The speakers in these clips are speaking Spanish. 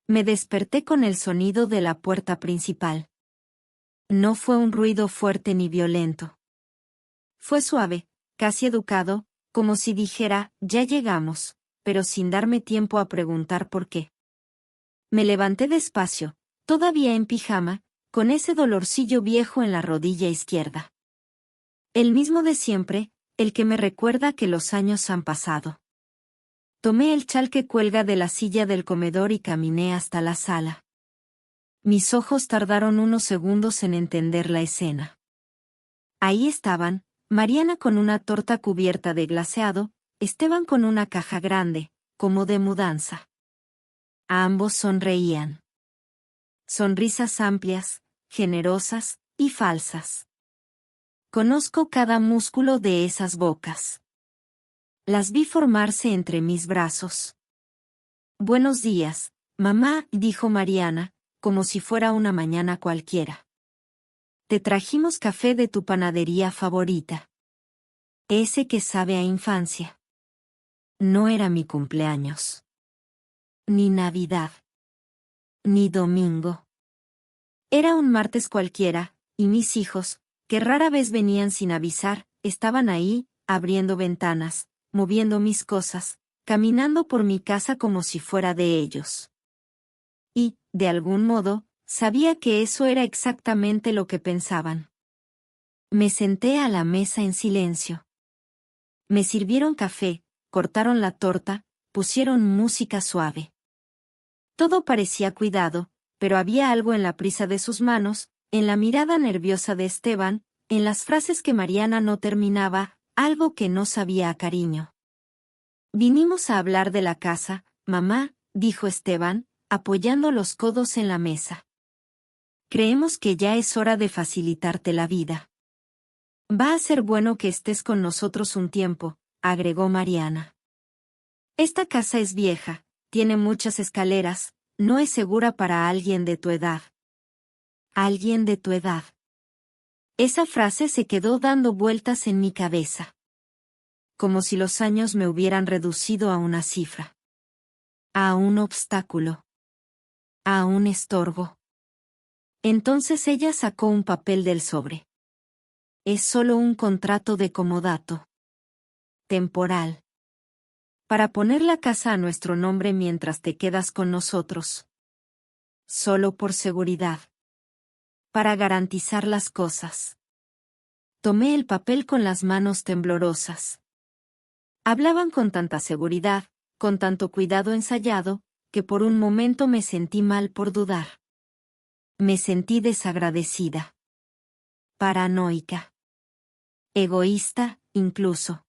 Me desperté con el sonido de la puerta principal. No fue un ruido fuerte ni violento. Fue suave, casi educado, como si dijera, ya llegamos, pero sin darme tiempo a preguntar por qué. Me levanté despacio, todavía en pijama, con ese dolorcillo viejo en la rodilla izquierda. El mismo de siempre, el que me recuerda que los años han pasado. Tomé el chal que cuelga de la silla del comedor y caminé hasta la sala. Mis ojos tardaron unos segundos en entender la escena. Ahí estaban, Mariana con una torta cubierta de glaseado, Esteban con una caja grande, como de mudanza. A ambos sonreían. Sonrisas amplias, generosas y falsas. Conozco cada músculo de esas bocas. Las vi formarse entre mis brazos. Buenos días, mamá, dijo Mariana, como si fuera una mañana cualquiera. Te trajimos café de tu panadería favorita. Ese que sabe a infancia. No era mi cumpleaños. Ni Navidad. Ni domingo. Era un martes cualquiera, y mis hijos, que rara vez venían sin avisar, estaban ahí, abriendo ventanas, moviendo mis cosas, caminando por mi casa como si fuera de ellos. Y, de algún modo, sabía que eso era exactamente lo que pensaban. Me senté a la mesa en silencio. Me sirvieron café, cortaron la torta, pusieron música suave. Todo parecía cuidado, pero había algo en la prisa de sus manos, en la mirada nerviosa de Esteban, en las frases que Mariana no terminaba, algo que no sabía a cariño. Vinimos a hablar de la casa, mamá, dijo Esteban, apoyando los codos en la mesa. Creemos que ya es hora de facilitarte la vida. Va a ser bueno que estés con nosotros un tiempo, agregó Mariana. Esta casa es vieja, tiene muchas escaleras, no es segura para alguien de tu edad. Alguien de tu edad. Esa frase se quedó dando vueltas en mi cabeza. Como si los años me hubieran reducido a una cifra. A un obstáculo. A un estorbo. Entonces ella sacó un papel del sobre. Es solo un contrato de comodato. Temporal. Para poner la casa a nuestro nombre mientras te quedas con nosotros. Solo por seguridad. Para garantizar las cosas. Tomé el papel con las manos temblorosas. Hablaban con tanta seguridad, con tanto cuidado ensayado, que por un momento me sentí mal por dudar. Me sentí desagradecida. Paranoica. Egoísta, incluso.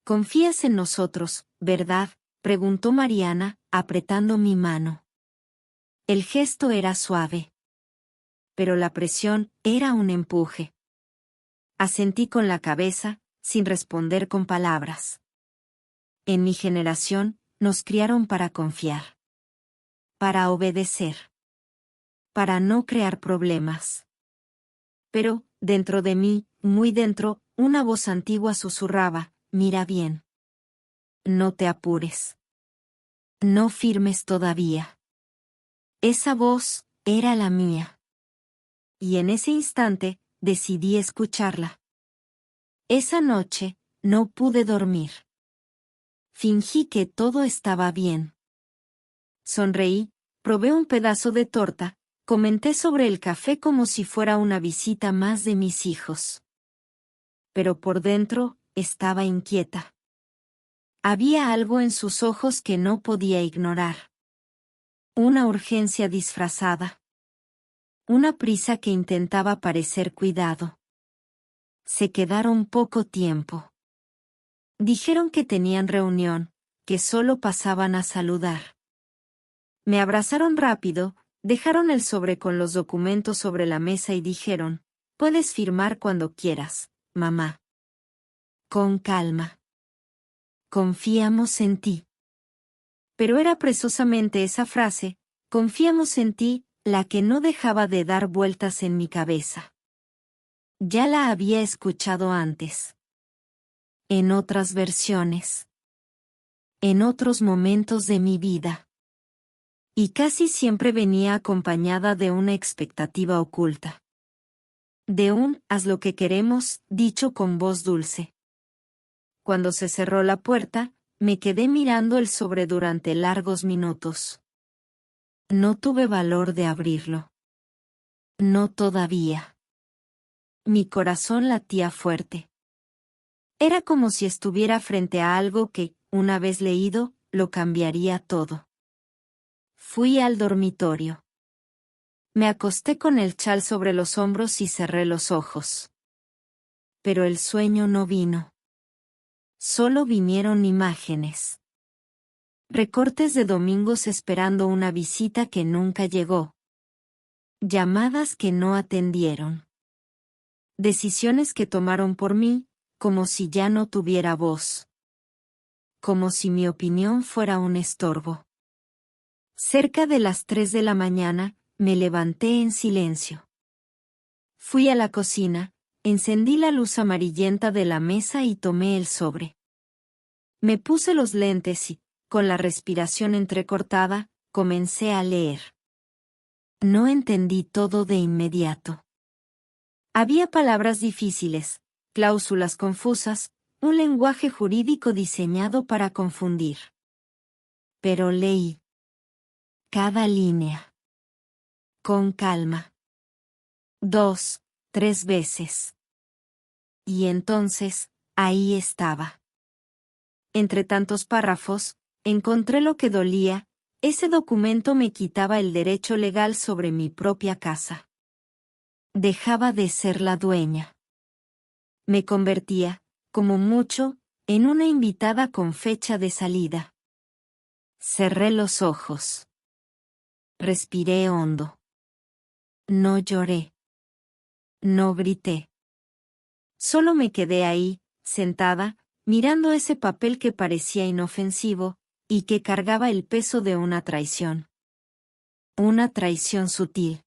¿Confías en nosotros, verdad?, preguntó Mariana, apretando mi mano. El gesto era suave. Pero la presión era un empuje. Asentí con la cabeza, sin responder con palabras. En mi generación, nos criaron para confiar. Para obedecer. Para no crear problemas. Pero, dentro de mí, muy dentro, una voz antigua susurraba, mira bien. No te apures. No firmes todavía. Esa voz era la mía. Y en ese instante, decidí escucharla. Esa noche, no pude dormir. Fingí que todo estaba bien. Sonreí, probé un pedazo de torta, comenté sobre el café como si fuera una visita más de mis hijos. Pero por dentro, estaba inquieta. Había algo en sus ojos que no podía ignorar. Una urgencia disfrazada. Una prisa que intentaba parecer cuidado. Se quedaron poco tiempo. Dijeron que tenían reunión, que solo pasaban a saludar. Me abrazaron rápido, dejaron el sobre con los documentos sobre la mesa y dijeron, puedes firmar cuando quieras, mamá. Con calma. Confiamos en ti. Pero era precisamente esa frase, confiamos en ti, la que no dejaba de dar vueltas en mi cabeza. Ya la había escuchado antes. En otras versiones. En otros momentos de mi vida. Y casi siempre venía acompañada de una expectativa oculta. De un "haz lo que queremos", dicho con voz dulce. Cuando se cerró la puerta, me quedé mirando el sobre durante largos minutos. No tuve valor de abrirlo. No todavía. Mi corazón latía fuerte. Era como si estuviera frente a algo que, una vez leído, lo cambiaría todo. Fui al dormitorio. Me acosté con el chal sobre los hombros y cerré los ojos. Pero el sueño no vino. Solo vinieron imágenes. Recortes de domingos esperando una visita que nunca llegó. Llamadas que no atendieron. Decisiones que tomaron por mí, como si ya no tuviera voz. Como si mi opinión fuera un estorbo. Cerca de las 3 de la mañana, me levanté en silencio. Fui a la cocina, encendí la luz amarillenta de la mesa y tomé el sobre. Me puse los lentes y, con la respiración entrecortada, comencé a leer. No entendí todo de inmediato. Había palabras difíciles, cláusulas confusas, un lenguaje jurídico diseñado para confundir. Pero leí. Cada línea. Con calma. 2, 3 veces. Y entonces, ahí estaba. Entre tantos párrafos, encontré lo que dolía. Ese documento me quitaba el derecho legal sobre mi propia casa. Dejaba de ser la dueña. Me convertía, como mucho, en una invitada con fecha de salida. Cerré los ojos. Respiré hondo. No lloré. No grité. Solo me quedé ahí, sentada, mirando ese papel que parecía inofensivo, y que cargaba el peso de una traición. Una traición sutil.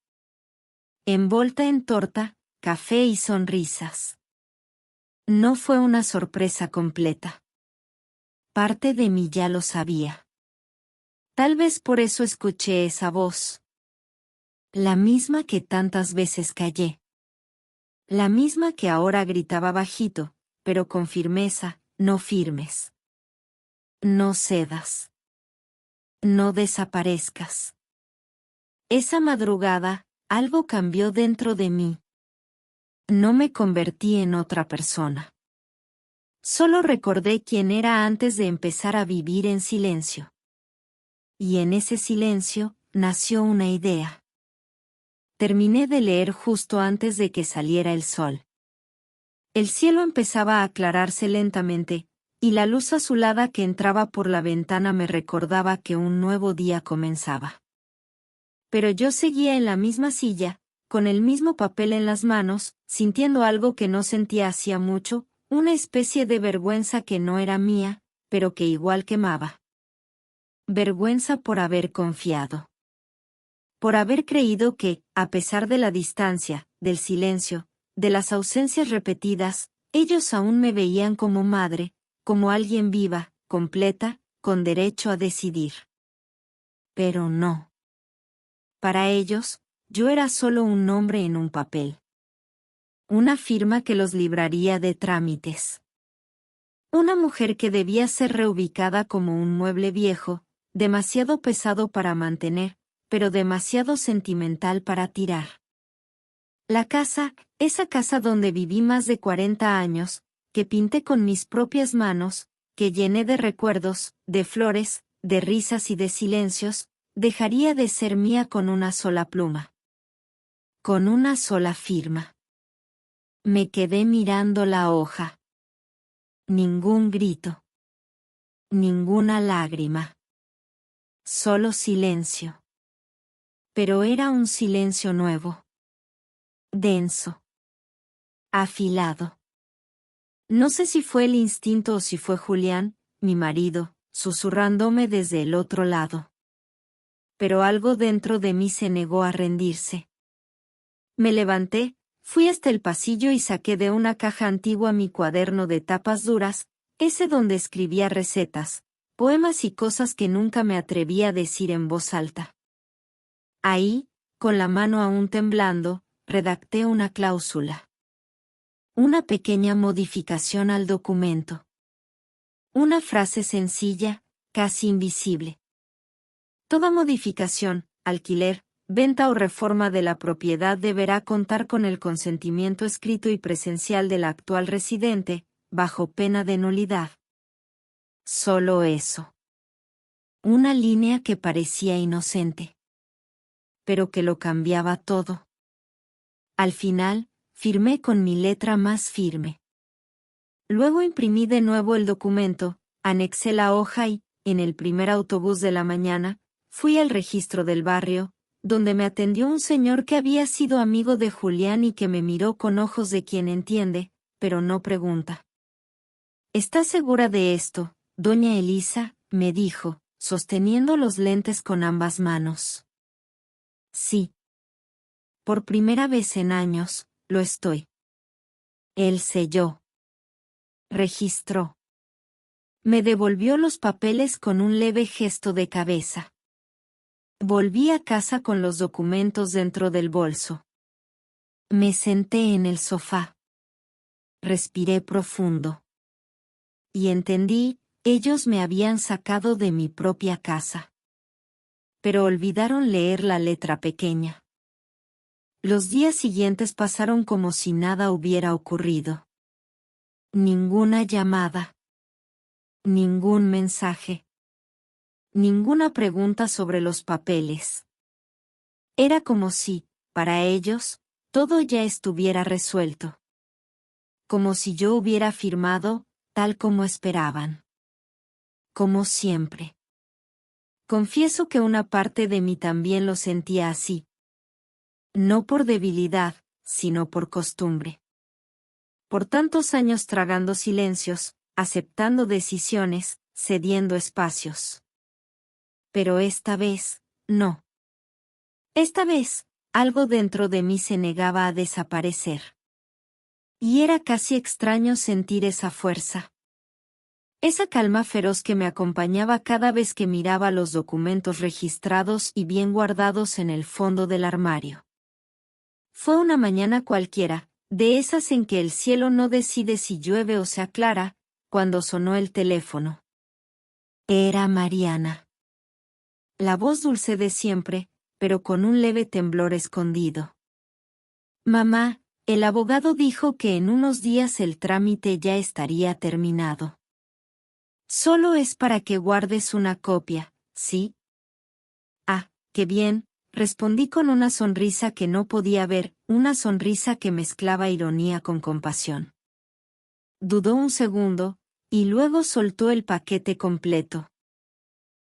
Envolta en torta, café y sonrisas. No fue una sorpresa completa. Parte de mí ya lo sabía. Tal vez por eso escuché esa voz. La misma que tantas veces callé. La misma que ahora gritaba bajito, pero con firmeza: no firmes. No cedas. No desaparezcas. Esa madrugada, algo cambió dentro de mí. No me convertí en otra persona. Solo recordé quién era antes de empezar a vivir en silencio. Y en ese silencio, nació una idea. Terminé de leer justo antes de que saliera el sol. El cielo empezaba a aclararse lentamente, y la luz azulada que entraba por la ventana me recordaba que un nuevo día comenzaba. Pero yo seguía en la misma silla, con el mismo papel en las manos, sintiendo algo que no sentía hacía mucho, una especie de vergüenza que no era mía, pero que igual quemaba. Vergüenza por haber confiado. Por haber creído que, a pesar de la distancia, del silencio, de las ausencias repetidas, ellos aún me veían como madre, como alguien viva, completa, con derecho a decidir. Pero no. Para ellos, yo era solo un nombre en un papel. Una firma que los libraría de trámites. Una mujer que debía ser reubicada como un mueble viejo, demasiado pesado para mantener, pero demasiado sentimental para tirar. La casa, esa casa donde viví más de 40 años, que pinté con mis propias manos, que llené de recuerdos, de flores, de risas y de silencios, dejaría de ser mía con una sola pluma. Con una sola firma. Me quedé mirando la hoja. Ningún grito. Ninguna lágrima. Solo silencio. Pero era un silencio nuevo. Denso. Afilado. No sé si fue el instinto o si fue Julián, mi marido, susurrándome desde el otro lado. Pero algo dentro de mí se negó a rendirse. Me levanté, fui hasta el pasillo y saqué de una caja antigua mi cuaderno de tapas duras, ese donde escribía recetas, poemas y cosas que nunca me atreví a decir en voz alta. Ahí, con la mano aún temblando, redacté una cláusula. Una pequeña modificación al documento. Una frase sencilla, casi invisible. Toda modificación, alquiler, venta o reforma de la propiedad deberá contar con el consentimiento escrito y presencial del actual residente, bajo pena de nulidad. Solo eso. Una línea que parecía inocente, pero que lo cambiaba todo. Al final, firmé con mi letra más firme. Luego imprimí de nuevo el documento, anexé la hoja y, en el primer autobús de la mañana, fui al registro del barrio, donde me atendió un señor que había sido amigo de Julián y que me miró con ojos de quien entiende, pero no pregunta. ¿Estás segura de esto, doña Elisa?, me dijo, sosteniendo los lentes con ambas manos. Sí. Por primera vez en años, lo estoy. Él selló. Registró. Me devolvió los papeles con un leve gesto de cabeza. Volví a casa con los documentos dentro del bolso. Me senté en el sofá. Respiré profundo. Y entendí, ellos me habían sacado de mi propia casa. Pero olvidaron leer la letra pequeña. Los días siguientes pasaron como si nada hubiera ocurrido. Ninguna llamada. Ningún mensaje. Ninguna pregunta sobre los papeles. Era como si, para ellos, todo ya estuviera resuelto. Como si yo hubiera firmado, tal como esperaban. Como siempre. Confieso que una parte de mí también lo sentía así. No por debilidad, sino por costumbre. Por tantos años tragando silencios, aceptando decisiones, cediendo espacios. Pero esta vez, no. Esta vez, algo dentro de mí se negaba a desaparecer. Y era casi extraño sentir esa fuerza. Esa calma feroz que me acompañaba cada vez que miraba los documentos registrados y bien guardados en el fondo del armario. Fue una mañana cualquiera, de esas en que el cielo no decide si llueve o se aclara, cuando sonó el teléfono. Era Mariana. La voz dulce de siempre, pero con un leve temblor escondido. Mamá, el abogado dijo que en unos días el trámite ya estaría terminado. Solo es para que guardes una copia, ¿sí? Ah, qué bien, respondí con una sonrisa que no podía ver, una sonrisa que mezclaba ironía con compasión. Dudó un segundo, y luego soltó el paquete completo.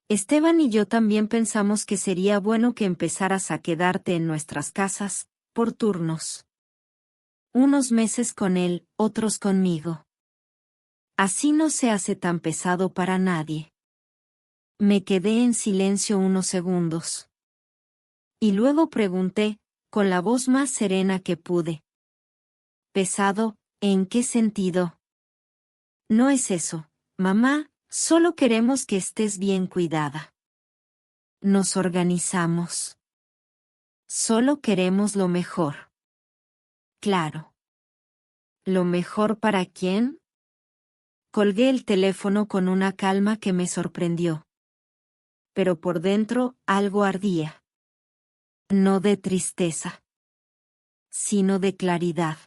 Esteban y yo también pensamos que sería bueno que empezaras a quedarte en nuestras casas, por turnos. Unos meses con él, otros conmigo. Así no se hace tan pesado para nadie. Me quedé en silencio unos segundos. Y luego pregunté, con la voz más serena que pude. ¿Pesado? ¿En qué sentido? No es eso, mamá, solo queremos que estés bien cuidada. Nos organizamos. Solo queremos lo mejor. Claro. ¿Lo mejor para quién? Colgué el teléfono con una calma que me sorprendió. Pero por dentro, algo ardía. No de tristeza, sino de claridad.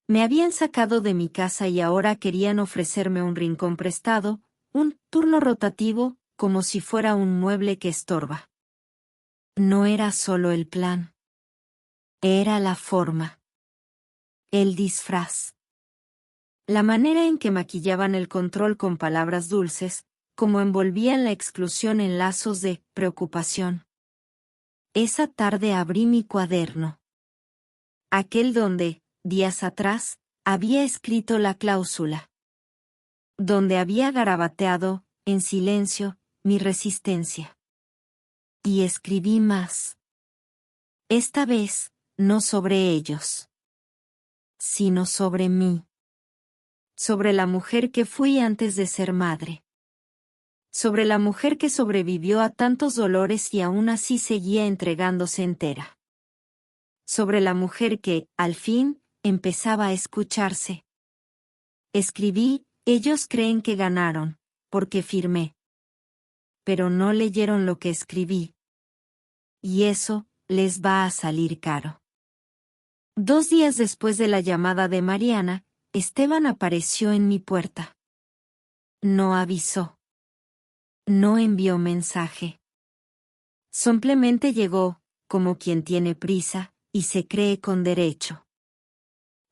Me habían sacado de mi casa y ahora querían ofrecerme un rincón prestado, un turno rotativo, como si fuera un mueble que estorba. No era solo el plan. Era la forma. El disfraz. La manera en que maquillaban el control con palabras dulces, como envolvían la exclusión en lazos de preocupación. Esa tarde abrí mi cuaderno. Aquel donde, días atrás, había escrito la cláusula. Donde había garabateado, en silencio, mi resistencia. Y escribí más. Esta vez, no sobre ellos, sino sobre mí. Sobre la mujer que fui antes de ser madre. Sobre la mujer que sobrevivió a tantos dolores y aún así seguía entregándose entera. Sobre la mujer que, al fin, empezaba a escucharse. Escribí, ellos creen que ganaron, porque firmé. Pero no leyeron lo que escribí. Y eso, les va a salir caro. 2 días después de la llamada de Mariana, Esteban apareció en mi puerta. No avisó. No envió mensaje. Simplemente llegó, como quien tiene prisa, y se cree con derecho.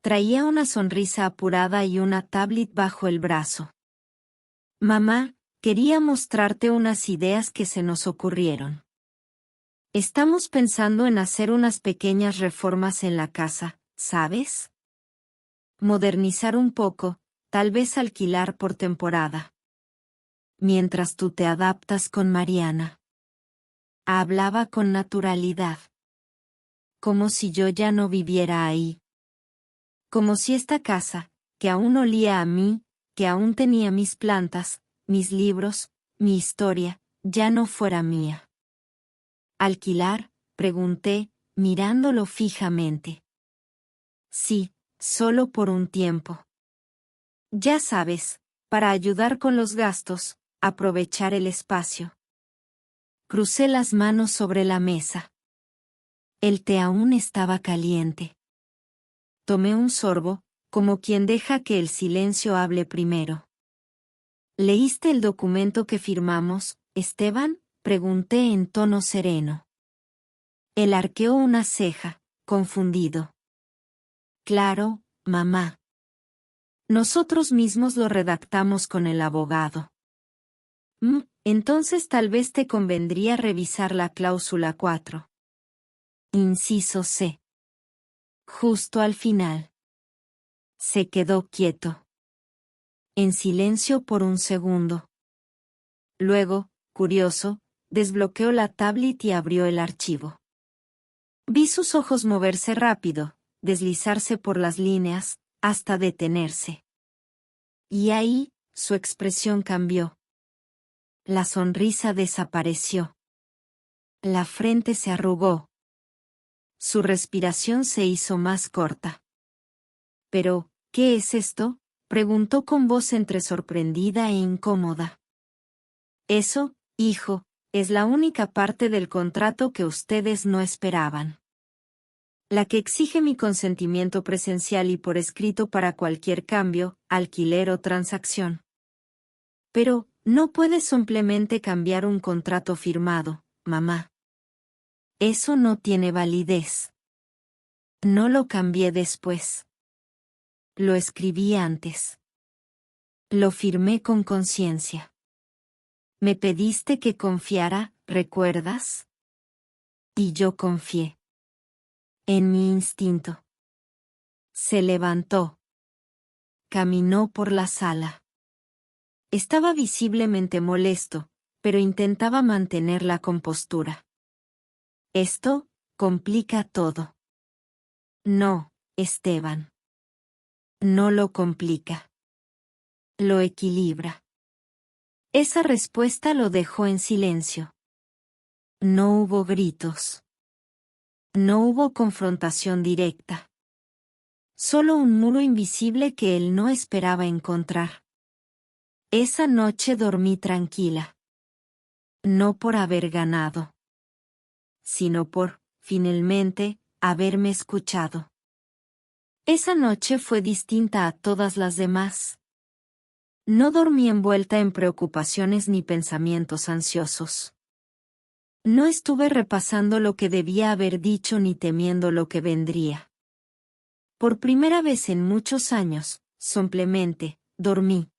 Traía una sonrisa apurada y una tablet bajo el brazo. Mamá, quería mostrarte unas ideas que se nos ocurrieron. Estamos pensando en hacer unas pequeñas reformas en la casa, ¿sabes? Modernizar un poco, tal vez alquilar por temporada. Mientras tú te adaptas con Mariana. Hablaba con naturalidad. Como si yo ya no viviera ahí. Como si esta casa, que aún olía a mí, que aún tenía mis plantas, mis libros, mi historia, ya no fuera mía. ¿Alquilar?, pregunté, mirándolo fijamente. Sí, solo por un tiempo. Ya sabes, para ayudar con los gastos, aprovechar el espacio. Crucé las manos sobre la mesa. El té aún estaba caliente. Tomé un sorbo, como quien deja que el silencio hable primero. ¿Leíste el documento que firmamos, Esteban?, pregunté en tono sereno. Él arqueó una ceja, confundido. Claro, mamá. Nosotros mismos lo redactamos con el abogado. Entonces tal vez te convendría revisar la cláusula 4. Inciso C. Justo al final. Se quedó quieto. En silencio por un segundo. Luego, curioso, desbloqueó la tablet y abrió el archivo. Vi sus ojos moverse rápido, deslizarse por las líneas, hasta detenerse. Y ahí, su expresión cambió. La sonrisa desapareció. La frente se arrugó. Su respiración se hizo más corta. Pero, ¿qué es esto?, preguntó con voz entre sorprendida e incómoda. Eso, hijo, es la única parte del contrato que ustedes no esperaban. La que exige mi consentimiento presencial y por escrito para cualquier cambio, alquiler o transacción. Pero, no puedes simplemente cambiar un contrato firmado, mamá. Eso no tiene validez. No lo cambié después. Lo escribí antes. Lo firmé con conciencia. Me pediste que confiara, ¿recuerdas? Y yo confié. En mi instinto. Se levantó. Caminó por la sala. Estaba visiblemente molesto, pero intentaba mantener la compostura. Esto complica todo. No, Esteban. No lo complica. Lo equilibra. Esa respuesta lo dejó en silencio. No hubo gritos. No hubo confrontación directa. Solo un muro invisible que él no esperaba encontrar. Esa noche dormí tranquila. No por haber ganado, sino por, finalmente, haberme escuchado. Esa noche fue distinta a todas las demás. No dormí envuelta en preocupaciones ni pensamientos ansiosos. No estuve repasando lo que debía haber dicho ni temiendo lo que vendría. Por primera vez en muchos años, simplemente, dormí.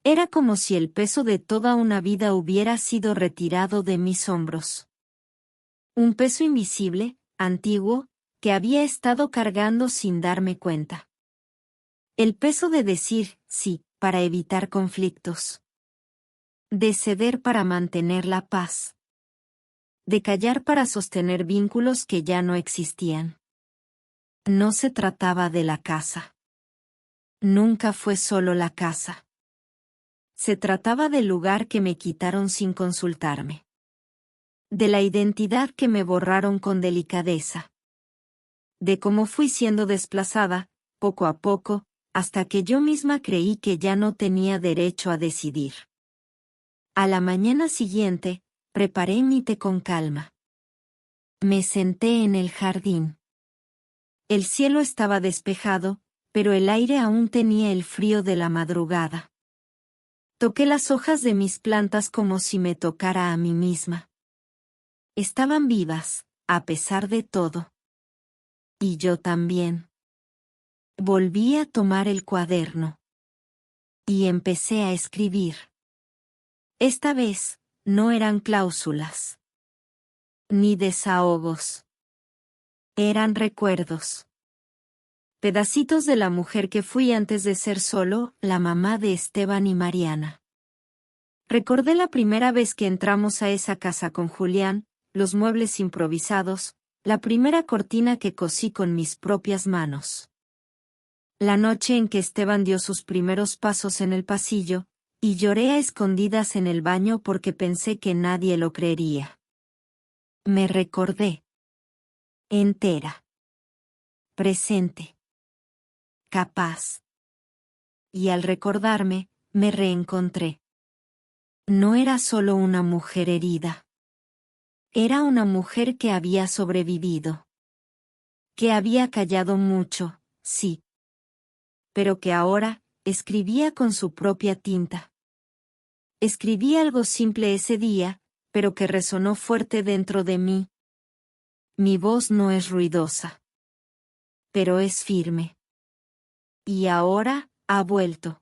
Era como si el peso de toda una vida hubiera sido retirado de mis hombros. Un peso invisible, antiguo, que había estado cargando sin darme cuenta. El peso de decir sí, para evitar conflictos. De ceder para mantener la paz. De callar para sostener vínculos que ya no existían. No se trataba de la casa. Nunca fue solo la casa. Se trataba del lugar que me quitaron sin consultarme. De la identidad que me borraron con delicadeza. De cómo fui siendo desplazada, poco a poco, hasta que yo misma creí que ya no tenía derecho a decidir. A la mañana siguiente, preparé mi té con calma. Me senté en el jardín. El cielo estaba despejado, pero el aire aún tenía el frío de la madrugada. Toqué las hojas de mis plantas como si me tocara a mí misma. Estaban vivas, a pesar de todo. Y yo también. Volví a tomar el cuaderno. Y empecé a escribir. Esta vez, no eran cláusulas. Ni desahogos. Eran recuerdos. Pedacitos de la mujer que fui antes de ser solo la mamá de Esteban y Mariana. Recordé la primera vez que entramos a esa casa con Julián, los muebles improvisados, la primera cortina que cosí con mis propias manos. La noche en que Esteban dio sus primeros pasos en el pasillo, y lloré a escondidas en el baño porque pensé que nadie lo creería. Me recordé. Entera. Presente. Capaz. Y al recordarme, me reencontré. No era solo una mujer herida. Era una mujer que había sobrevivido. Que había callado mucho, sí. Pero que ahora, escribía con su propia tinta. Escribí algo simple ese día, pero que resonó fuerte dentro de mí. Mi voz no es ruidosa. Pero es firme. Y ahora, ha vuelto.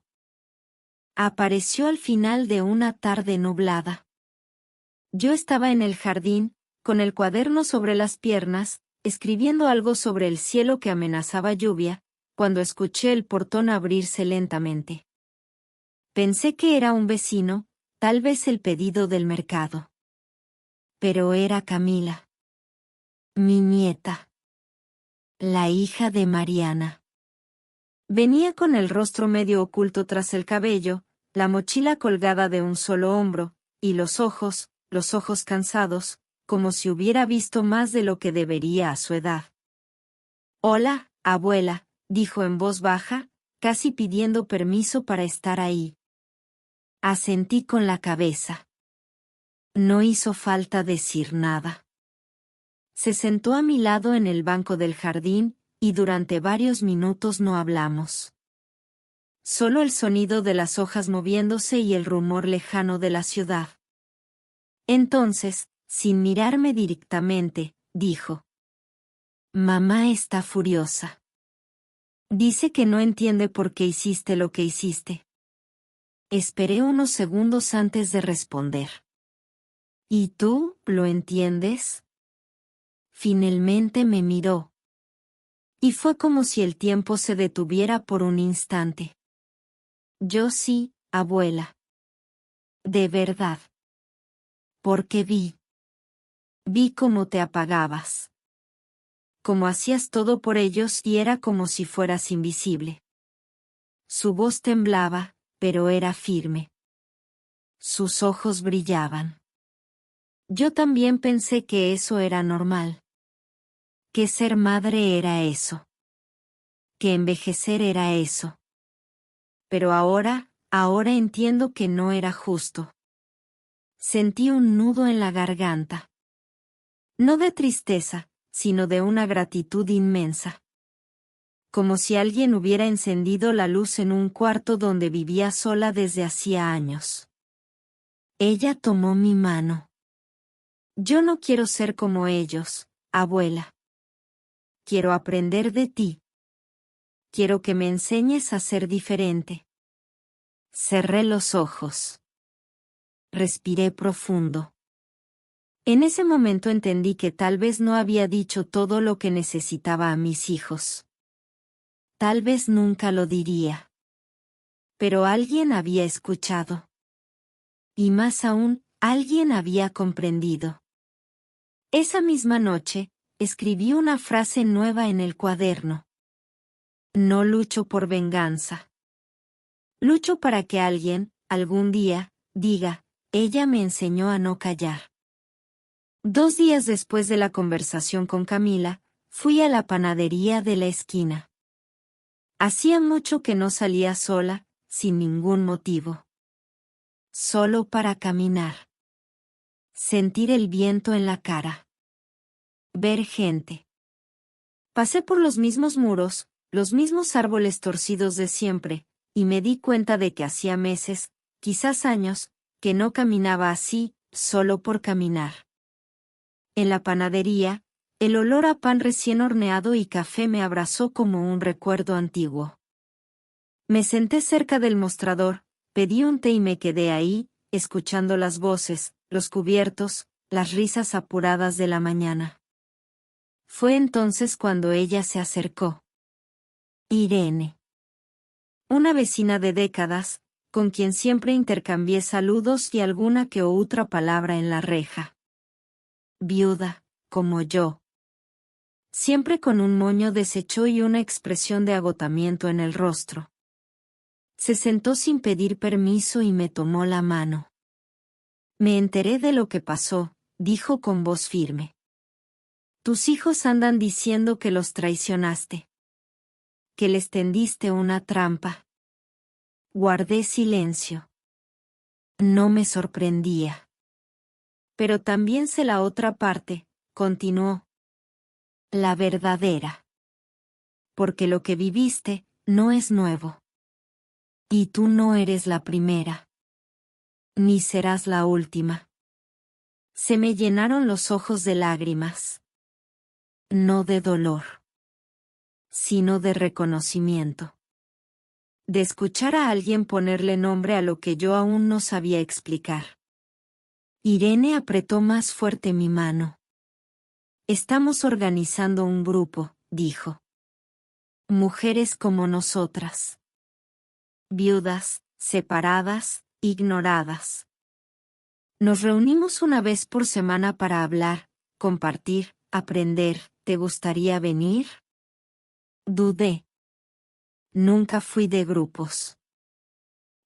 Apareció al final de una tarde nublada. Yo estaba en el jardín, con el cuaderno sobre las piernas, escribiendo algo sobre el cielo que amenazaba lluvia, cuando escuché el portón abrirse lentamente. Pensé que era un vecino, tal vez el pedido del mercado. Pero era Camila. Mi nieta. La hija de Mariana. Venía con el rostro medio oculto tras el cabello, la mochila colgada de un solo hombro, y los ojos cansados, como si hubiera visto más de lo que debería a su edad. «Hola, abuela», dijo en voz baja, casi pidiendo permiso para estar ahí. Asentí con la cabeza. No hizo falta decir nada. Se sentó a mi lado en el banco del jardín, y durante varios minutos no hablamos. Solo el sonido de las hojas moviéndose y el rumor lejano de la ciudad. Entonces, sin mirarme directamente, dijo: «Mamá está furiosa. Dice que no entiende por qué hiciste lo que hiciste». Esperé unos segundos antes de responder. «¿Y tú, lo entiendes?» Finalmente me miró. Y fue como si el tiempo se detuviera por un instante. «Yo sí, abuela. De verdad. Porque vi cómo te apagabas. Cómo hacías todo por ellos y era como si fueras invisible». Su voz temblaba, pero era firme. Sus ojos brillaban. Yo también pensé que eso era normal. Que ser madre era eso. Que envejecer era eso. Pero ahora entiendo que no era justo. Sentí un nudo en la garganta. No de tristeza, sino de una gratitud inmensa. Como si alguien hubiera encendido la luz en un cuarto donde vivía sola desde hacía años. Ella tomó mi mano. «Yo no quiero ser como ellos, abuela. Quiero aprender de ti. Quiero que me enseñes a ser diferente». Cerré los ojos. Respiré profundo. En ese momento entendí que tal vez no había dicho todo lo que necesitaba a mis hijos. Tal vez nunca lo diría. Pero alguien había escuchado. Y más aún, alguien había comprendido. Esa misma noche, escribí una frase nueva en el cuaderno. No lucho por venganza. Lucho para que alguien, algún día, diga, ella me enseñó a no callar. 2 días después de la conversación con Camila, fui a la panadería de la esquina. Hacía mucho que no salía sola, sin ningún motivo. Solo para caminar. Sentir el viento en la cara. Ver gente. Pasé por los mismos muros, los mismos árboles torcidos de siempre, y me di cuenta de que hacía meses, quizás años, que no caminaba así, solo por caminar. En la panadería, el olor a pan recién horneado y café me abrazó como un recuerdo antiguo. Me senté cerca del mostrador, pedí un té y me quedé ahí, escuchando las voces, los cubiertos, las risas apuradas de la mañana. Fue entonces cuando ella se acercó. Irene. Una vecina de décadas, con quien siempre intercambié saludos y alguna que otra palabra en la reja. Viuda, como yo. Siempre con un moño deshecho y una expresión de agotamiento en el rostro. Se sentó sin pedir permiso y me tomó la mano. Me enteré de lo que pasó, dijo con voz firme. Tus hijos andan diciendo que los traicionaste. Que les tendiste una trampa. Guardé silencio. No me sorprendía. Pero también sé la otra parte, continuó. La verdadera. Porque lo que viviste, no es nuevo. Y tú no eres la primera. Ni serás la última. Se me llenaron los ojos de lágrimas. No de dolor. Sino de reconocimiento. De escuchar a alguien ponerle nombre a lo que yo aún no sabía explicar. Irene apretó más fuerte mi mano. Estamos organizando un grupo, dijo. Mujeres como nosotras. Viudas, separadas, ignoradas. Nos reunimos una vez por semana para hablar, compartir, aprender. ¿Te gustaría venir? Dudé. Nunca fui de grupos.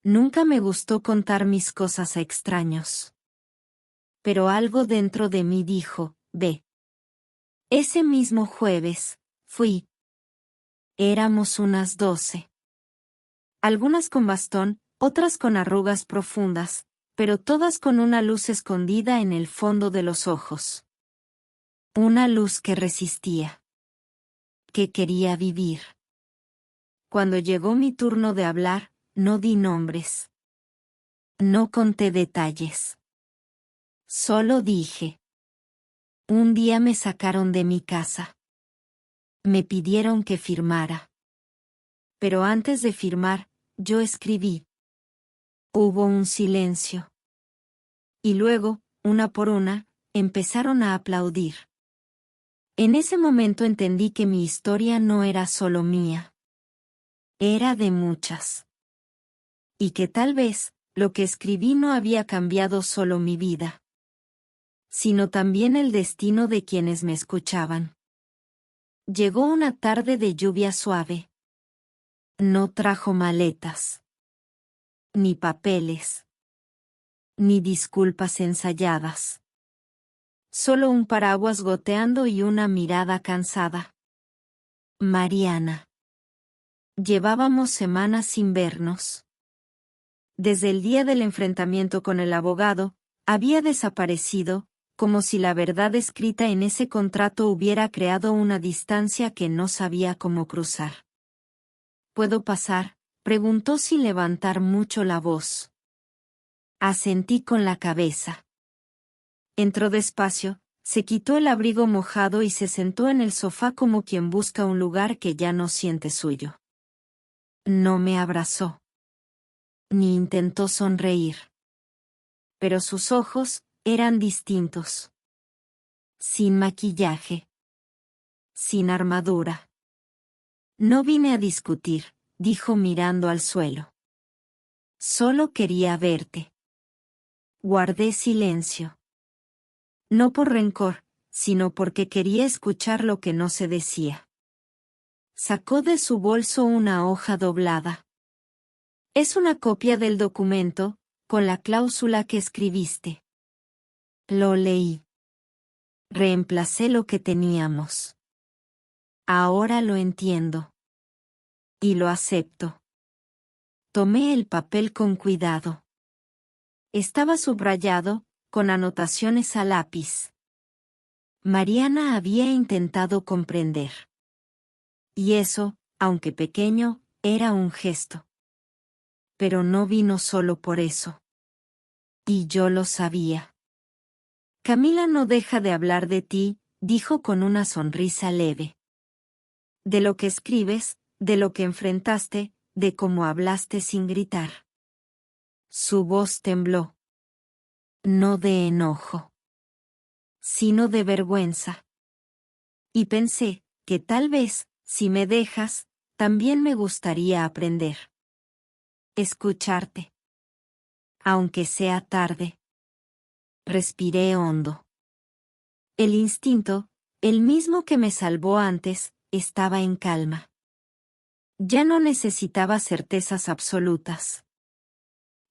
Nunca me gustó contar mis cosas a extraños. Pero algo dentro de mí dijo, ve. Ese mismo jueves, fui. Éramos unas 12. Algunas con bastón, otras con arrugas profundas, pero todas con una luz escondida en el fondo de los ojos. Una luz que resistía. Que quería vivir. Cuando llegó mi turno de hablar, no di nombres. No conté detalles. Solo dije. Un día me sacaron de mi casa. Me pidieron que firmara. Pero antes de firmar, yo escribí. Hubo un silencio. Y luego, una por una, empezaron a aplaudir. En ese momento entendí que mi historia no era solo mía. Era de muchas. Y que tal vez, lo que escribí no había cambiado solo mi vida, sino también el destino de quienes me escuchaban. Llegó una tarde de lluvia suave. No trajo maletas. Ni papeles. Ni disculpas ensayadas. Solo un paraguas goteando y una mirada cansada. Mariana. Llevábamos semanas sin vernos. Desde el día del enfrentamiento con el abogado, había desaparecido, como si la verdad escrita en ese contrato hubiera creado una distancia que no sabía cómo cruzar. ¿Puedo pasar?, preguntó sin levantar mucho la voz. Asentí con la cabeza. Entró despacio, se quitó el abrigo mojado y se sentó en el sofá como quien busca un lugar que ya no siente suyo. No me abrazó. Ni intentó sonreír. Pero sus ojos eran distintos. Sin maquillaje. Sin armadura. No vine a discutir, dijo mirando al suelo. Solo quería verte. Guardé silencio. No por rencor, sino porque quería escuchar lo que no se decía. Sacó de su bolso una hoja doblada. Es una copia del documento, con la cláusula que escribiste. Lo leí. Reemplacé lo que teníamos. Ahora lo entiendo. Y lo acepto. Tomé el papel con cuidado. Estaba subrayado, con anotaciones a lápiz. Mariana había intentado comprender. Y eso, aunque pequeño, era un gesto. Pero no vino solo por eso. Y yo lo sabía. Camila no deja de hablar de ti, dijo con una sonrisa leve. De lo que escribes, de lo que enfrentaste, de cómo hablaste sin gritar. Su voz tembló. No de enojo, sino de vergüenza. Y pensé, que tal vez, si me dejas, también me gustaría aprender. Escucharte. Aunque sea tarde. Respiré hondo. El instinto, el mismo que me salvó antes, estaba en calma. Ya no necesitaba certezas absolutas.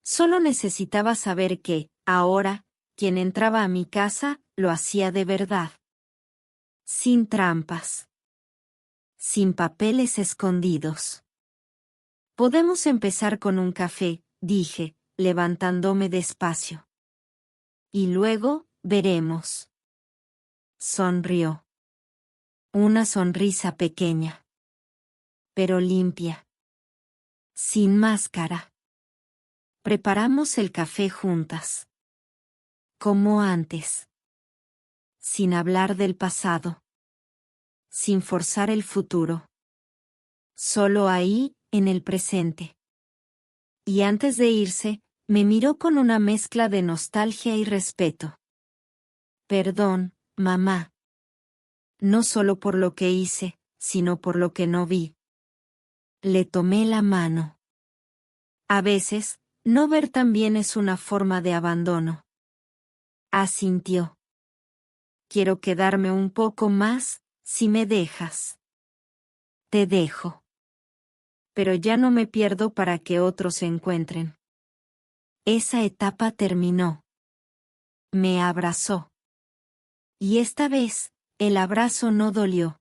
Solo necesitaba saber que, ahora, quien entraba a mi casa, lo hacía de verdad. Sin trampas. Sin papeles escondidos. Podemos empezar con un café, dije, levantándome despacio. Y luego, veremos. Sonrió. Una sonrisa pequeña. Pero limpia. Sin máscara. Preparamos el café juntas. Como antes. Sin hablar del pasado. Sin forzar el futuro. Solo ahí, en el presente. Y antes de irse, me miró con una mezcla de nostalgia y respeto. Perdón, mamá. No solo por lo que hice, sino por lo que no vi. Le tomé la mano. A veces, no ver también es una forma de abandono. Asintió. Quiero quedarme un poco más, si me dejas. Te dejo. Pero ya no me pierdo para que otros se encuentren. Esa etapa terminó. Me abrazó. Y esta vez, el abrazo no dolió.